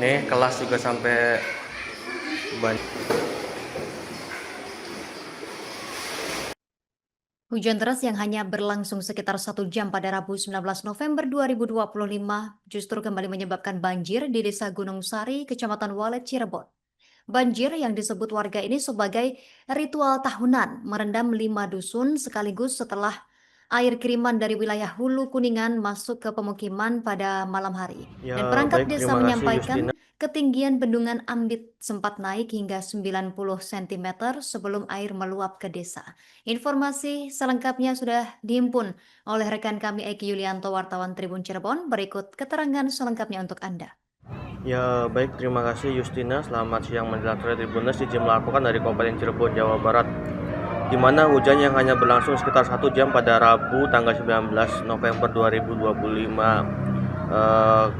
Nih kelas juga sampai banyak. Hujan deras yang hanya berlangsung sekitar 1 jam pada Rabu 19 November 2025 justru kembali menyebabkan banjir di Desa Gunung Sari, Kecamatan Walet, Cirebon. Banjir yang disebut warga ini sebagai ritual tahunan merendam 5 dusun sekaligus setelah air kiriman dari wilayah Hulu Kuningan masuk ke pemukiman pada malam hari. Dan Ya, perangkat baik, desa terima kasih Justina. menyampaikan ketinggian bendungan Ambit sempat naik hingga 90 cm sebelum air meluap ke desa. Informasi selengkapnya sudah dihimpun oleh rekan kami Eki Yulianto, wartawan Tribun Cirebon. Berikut keterangan selengkapnya untuk Anda. Ya, baik, terima kasih Justina. Selamat siang menjelang sore Tribuners. Izin melaporkan dari Kabupaten Cirebon, Jawa Barat, di mana hujan yang hanya berlangsung sekitar 1 jam pada Rabu tanggal 19 November 2025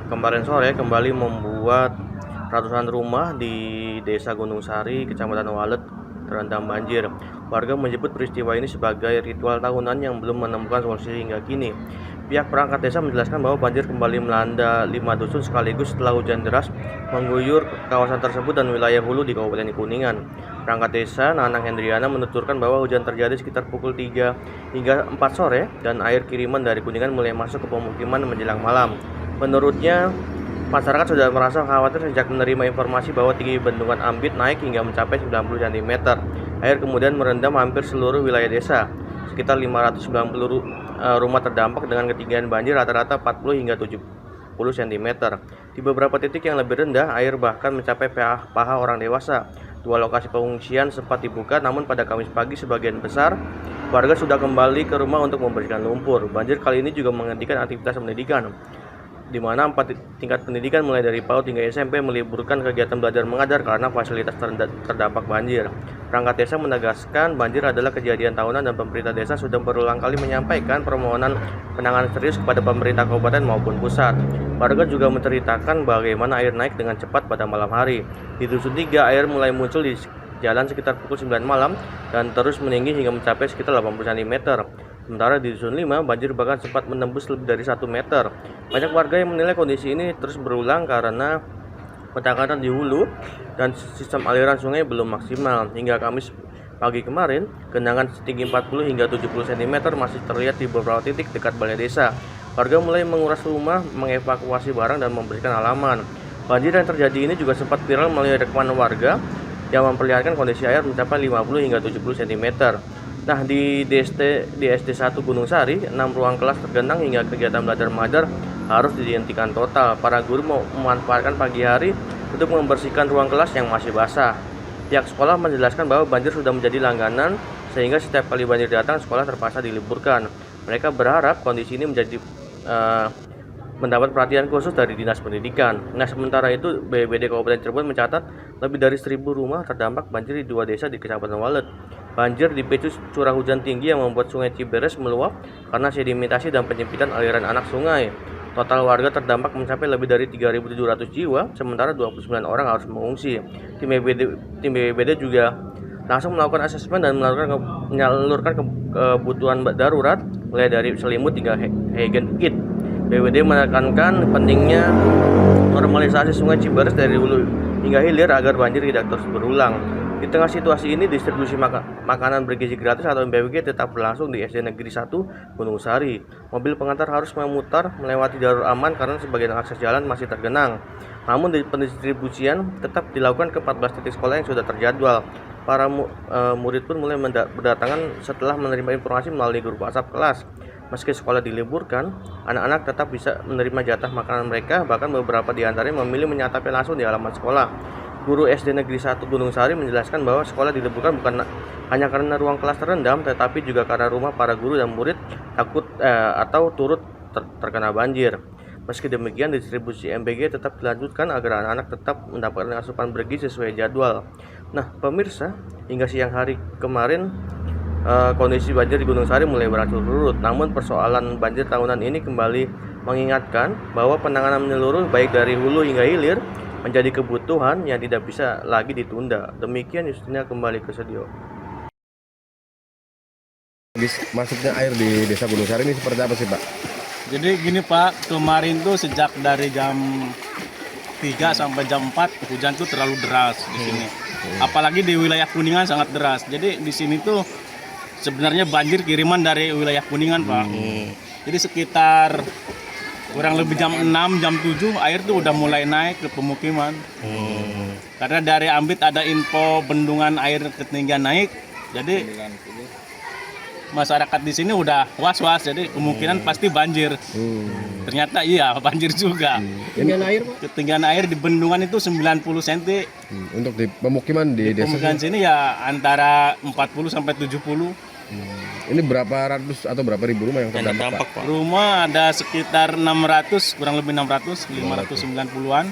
kemarin sore kembali membuat ratusan rumah di Desa Gunung Sari, Kecamatan Walet terendam banjir. Warga menyebut peristiwa ini sebagai ritual tahunan yang belum menemukan solusi hingga kini. Pihak perangkat desa menjelaskan bahwa banjir kembali melanda 5 dusun sekaligus setelah hujan deras mengguyur kawasan tersebut dan wilayah hulu di Kabupaten Kuningan. Perangkat desa Nanang Hendriana menuturkan bahwa hujan terjadi sekitar pukul 3 hingga 4 sore dan air kiriman dari Kuningan mulai masuk ke pemukiman menjelang malam. Menurutnya, masyarakat sudah merasa khawatir sejak menerima informasi bahwa tinggi bendungan Ambit naik hingga mencapai 90 cm. Air kemudian merendam hampir seluruh wilayah desa. Sekitar 590 rumah terdampak dengan ketinggian banjir rata-rata 40 hingga 70 cm. Di beberapa titik yang lebih rendah, air bahkan mencapai paha orang dewasa. 2 lokasi pengungsian sempat dibuka, namun pada Kamis pagi sebagian besar warga sudah kembali ke rumah untuk membersihkan lumpur. Banjir kali ini juga menghentikan aktivitas pendidikan, di mana 4 tingkat pendidikan mulai dari PAUD hingga SMP meliburkan kegiatan belajar mengajar karena fasilitas terdampak banjir. Perangkat desa menegaskan banjir adalah kejadian tahunan dan pemerintah desa sudah berulang kali menyampaikan permohonan penanganan serius kepada pemerintah kabupaten maupun pusat. Warga juga menceritakan bagaimana air naik dengan cepat pada malam hari. Di Dusun 3, air mulai muncul di jalan sekitar pukul 9 malam dan terus meninggi hingga mencapai sekitar 80 cm. Sementara di Dusun 5, banjir bahkan sempat menembus lebih dari 1 meter. Banyak warga yang menilai kondisi ini terus berulang karena penanganan di hulu dan sistem aliran sungai belum maksimal. Hingga Kamis pagi kemarin, genangan setinggi 40 hingga 70 cm masih terlihat di beberapa titik dekat balai desa. Warga mulai menguras rumah, mengevakuasi barang, dan membersihkan halaman. Banjir yang terjadi ini juga sempat viral melalui rekaman warga yang memperlihatkan kondisi air mencapai 50 hingga 70 cm. Nah, di SD 1 Gunung Sari, 6 ruang kelas tergenang hingga kegiatan belajar mengajar harus dihentikan total. Para guru mau memanfaatkan pagi hari untuk membersihkan ruang kelas yang masih basah. Pihak sekolah menjelaskan bahwa banjir sudah menjadi langganan, sehingga setiap kali banjir datang, sekolah terpaksa diliburkan. Mereka berharap kondisi ini mendapat perhatian khusus dari Dinas Pendidikan. Nah, sementara itu BPBD Kabupaten Cirebon mencatat lebih dari 1.000 rumah terdampak banjir di 2 desa di Kecamatan Walet. Banjir dipicu curah hujan tinggi yang membuat Sungai Ciberes meluap karena sedimentasi dan penyempitan aliran anak sungai. Total warga terdampak mencapai lebih dari 3.700 jiwa, sementara 29 orang harus mengungsi. Tim BPBD juga langsung melakukan asesmen dan menyalurkan kebutuhan darurat mulai dari selimut hingga Hagen Kit. BPBD menekankan pentingnya normalisasi Sungai Ciberes dari hulu hingga hilir agar banjir tidak terus berulang. Di tengah situasi ini, distribusi makanan bergizi gratis atau MBG tetap berlangsung di SD Negeri 1 Gunung Sari. Mobil pengantar harus memutar melewati jalur aman karena sebagian akses jalan masih tergenang. Namun pendistribusian tetap dilakukan ke 14 titik sekolah yang sudah terjadwal. Para murid pun mulai berdatangan setelah menerima informasi melalui grup WhatsApp kelas. Meski sekolah diliburkan, anak-anak tetap bisa menerima jatah makanan mereka, bahkan beberapa di antaranya memilih menyantapnya langsung di halaman sekolah. Guru SD Negeri 1 Gunung Sari menjelaskan bahwa sekolah diliburkan bukan hanya karena ruang kelas terendam, tetapi juga karena rumah para guru dan murid takut atau turut terkena banjir. Meski demikian, distribusi MBG tetap dilanjutkan agar anak-anak tetap mendapatkan asupan bergizi sesuai jadwal. Nah, pemirsa, hingga siang hari kemarin kondisi banjir di Gunung Sari mulai berangsur surut. Namun persoalan banjir tahunan ini kembali mengingatkan bahwa penanganan menyeluruh baik dari hulu hingga hilir menjadi kebutuhan yang tidak bisa lagi ditunda. Demikian Justina kembali ke studio. Masuknya air di Desa Gunung Sari ini seperti apa sih, Pak? Jadi gini Pak, kemarin tuh sejak dari jam 3 sampai jam 4 hujan tuh terlalu deras di sini. Apalagi di wilayah Kuningan sangat deras. Jadi di sini tuh sebenarnya banjir kiriman dari wilayah Kuningan Pak. Jadi sekitar kurang lebih jam 6, jam 7 air tuh udah mulai naik ke pemukiman. Karena dari Ambit ada info bendungan air ketinggian naik. Jadi masyarakat di sini udah was-was, jadi kemungkinan pasti banjir. Ternyata iya banjir juga. Ketinggian air, Pak? Ketinggian air di bendungan itu 90 cm. Untuk di pemukiman di desa Pemukiman sini ya antara 40 sampai 70. ini berapa ratus atau berapa ribu rumah yang Yang terdampak, terdampak, Pak? Pak. Rumah ada sekitar 600, kurang lebih 600, 590-an.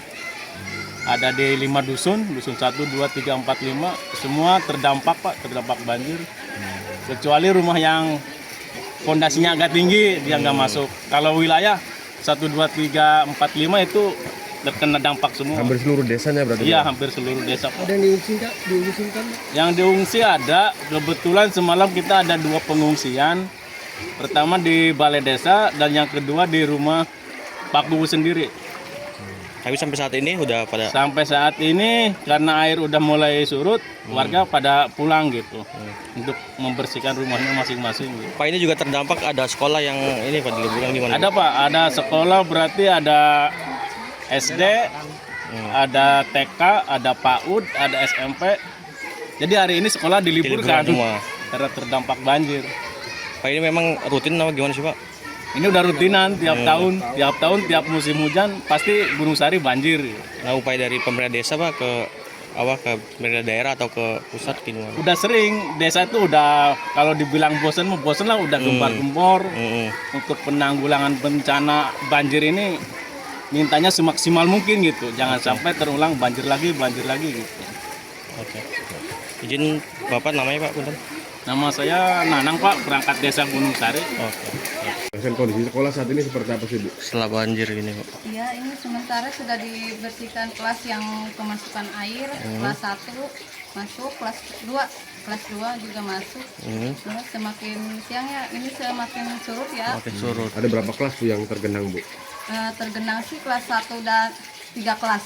Ada di 5 dusun, dusun 1, 2, 3, 4, 5. Semua terdampak Pak, terdampak banjir. Kecuali rumah yang fondasinya agak tinggi, dia nggak masuk. Kalau wilayah 1, 2, 3, 4, 5 itu terkena dampak semua. Hampir seluruh desanya berarti? Iya, Pak? hampir seluruh desa. Pak. Ada yang diungsikan? Diungsikan? Yang diungsi ada, kebetulan semalam kita ada 2 pengungsian. Pertama di balai desa dan yang kedua di rumah Pak Bubu sendiri. Tapi sampai saat ini udah pada Sampai saat ini karena air udah mulai surut, warga pada pulang gitu untuk membersihkan rumahnya masing-masing. Gitu. Pak, ini juga terdampak ada sekolah yang ini Pak diliburkan di mana? Ada Pak, ada sekolah berarti ada SD, ada TK, ada PAUD, ada SMP. Jadi hari ini sekolah diliburkan semua. karena terdampak banjir. Pak, ini memang rutin apa gimana sih Pak? Ini udah rutinan tiap tahun, tiap musim hujan pasti Gunung Sari banjir. Nah, upaya dari pemerintah desa Pak ke pemerintah daerah atau ke pusat gimana? Udah sering desa itu udah kalau dibilang bosen lah udah gempar-gempor untuk penanggulangan bencana banjir ini mintanya semaksimal mungkin gitu. Jangan sampai terulang banjir lagi gitu. Oke. Izin Bapak namanya Pak, punten. Nama saya Nanang Pak, perangkat desa Gunung Sari. Oke. Dan kondisi sekolah saat ini seperti apa sih, Bu? Setelah banjir ini Pak. Iya, ini sementara sudah dibersihkan kelas yang kemasukan air, kelas 1 masuk, kelas 2 juga masuk. Terus semakin siang ya, ini semakin surut ya. Oke, surut. Ada berapa kelas Bu yang tergenang, Bu? Tergenang sih kelas 1 dan 3 kelas.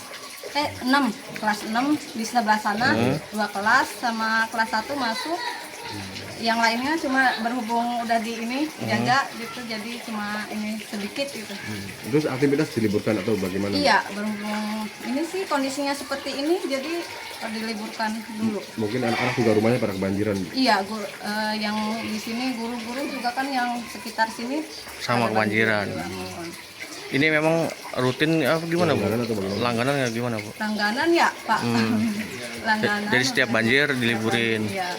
6, kelas 6 di sebelah sana, 2 kelas sama kelas 1 masuk. Yang lainnya cuma berhubung udah di ini jaga gitu, jadi cuma ini sedikit gitu. Terus aktivitas diliburkan atau bagaimana? Iya, berhubung ini sih kondisinya seperti ini, jadi diliburkan dulu. Mungkin anak-anak juga rumahnya pada kebanjiran. Iya, yang di sini guru-guru juga kan yang sekitar sini Sama ada kebanjiran. banjir. Ini memang rutin apa gimana Bu? Langganan atau bagaimana? Langganan ya gimana Bu? Langganan ya, Pak. Langganan. Jadi setiap banjir diliburin. Iya.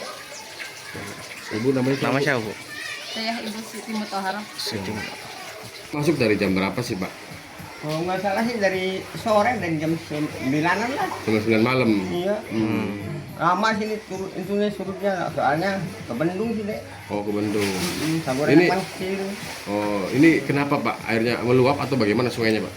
Ibu namanya siapa? Nama siapa Bu? Saya Ibu Siti Mutahara. Siti. Masuk dari jam berapa sih, Pak? Kalau nggak salah sih dari sore, dari jam 9-an lah. Jam 9 malam. Iya. Lama sini intinya surutnya, soalnya ke Bendung sih deh. Oh, ke Bendung. Saburan Ini- kecil. Oh, ini kenapa, Pak? Airnya meluap atau bagaimana sungainya, Pak?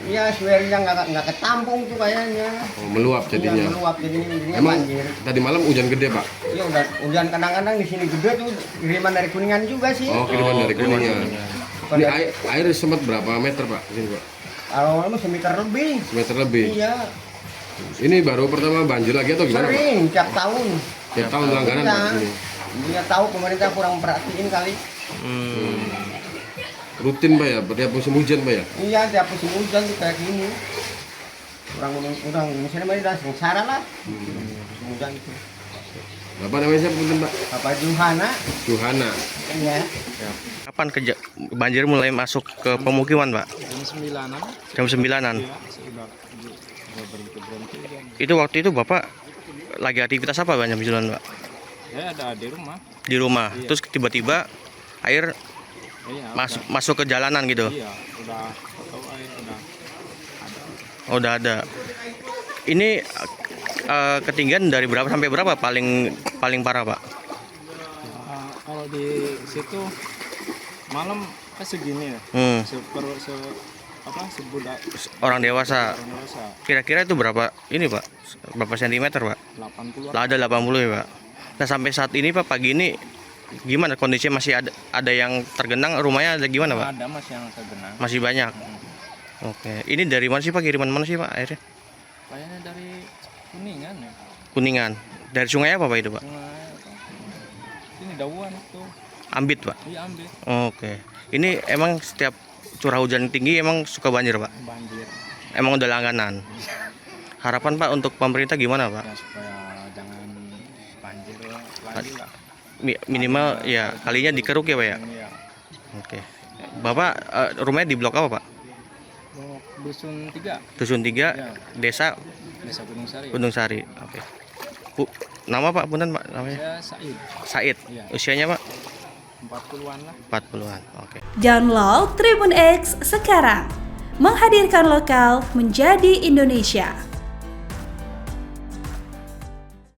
Iya, suaranya nggak ketampung tuh kayaknya. Oh, meluap Iya, jadinya. meluap jadinya Emang banjir. tadi malam hujan gede, Pak? Iya, udah hujan kadang-kadang di sini gede tuh, kiriman dari Kuningan juga sih. Oh, kiriman dari kiriman Kuningan. Ini air sempat berapa meter, Pak? Sini, Pak. Kalau lama semeter lebih. Semeter lebih. Iya, Ini baru pertama banjir lagi atau gimana, Pak? sering tiap tahun. Tiap tahun langganan, Iya. Pak, ini. Dia tahu pemerintah kurang perhatiin kali. Rutin, Pak ya? Tiap musim hujan, Pak ya? Iya, tiap musim hujan tuh kayak gini. Kurang misalnya mah udah sengsara lah. Musim hujan itu. Bapak namanya siapa, punten, Pak? Bapak Juhana, Juhana. iya. Kapan banjir mulai masuk ke pemukiman Pak? Jam 9-an. Itu waktu itu Bapak lagi aktivitas apa Pak jam 9 Pak? Saya ada di rumah. Di rumah. Terus tiba-tiba air masuk ke jalanan gitu. Iya, udah tahu air udah. Udah ada. Ini ketinggian dari berapa sampai berapa paling parah Pak? Kalau di situ malam kan segini ya. Sebudak Orang dewasa. orang dewasa Kira-kira itu berapa ini Pak? Berapa sentimeter Pak? 80 Lah ada 80 ya Pak. Nah sampai saat ini Pak pagi ini Gimana kondisinya, masih ada yang tergenang, rumahnya ada gimana Pak? Ada mas yang tergenang. Masih banyak. Oke, ini dari mana sih Pak? Kiriman mana sih Pak airnya? Kayaknya dari Kuningan ya. Kuningan. Dari sungai apa Pak itu Pak? Sungai apa? Ini Dawan itu. Ambit Pak. Iya ambil Oke. Ini emang setiap curah hujan tinggi emang suka banjir Pak? banjir. Emang udah langganan. Harapan Pak untuk pemerintah gimana Pak? Ya supaya jangan banjir lagi lah. Minimal ya kalinya dikeruk ya Pak ya? Iya. Oke. Bapak rumahnya di blok apa Pak? Dusun 3. Dusun 3, Ya. Desa Desa Gunung Sari. Gunung Sari. Oke. Bu, nama Pak punten Pak namanya? Saya Said. Said. Iya. Usianya Pak? 40-an lah. 40-an. Oke. Download Tribun X sekarang. Menghadirkan lokal menjadi Indonesia.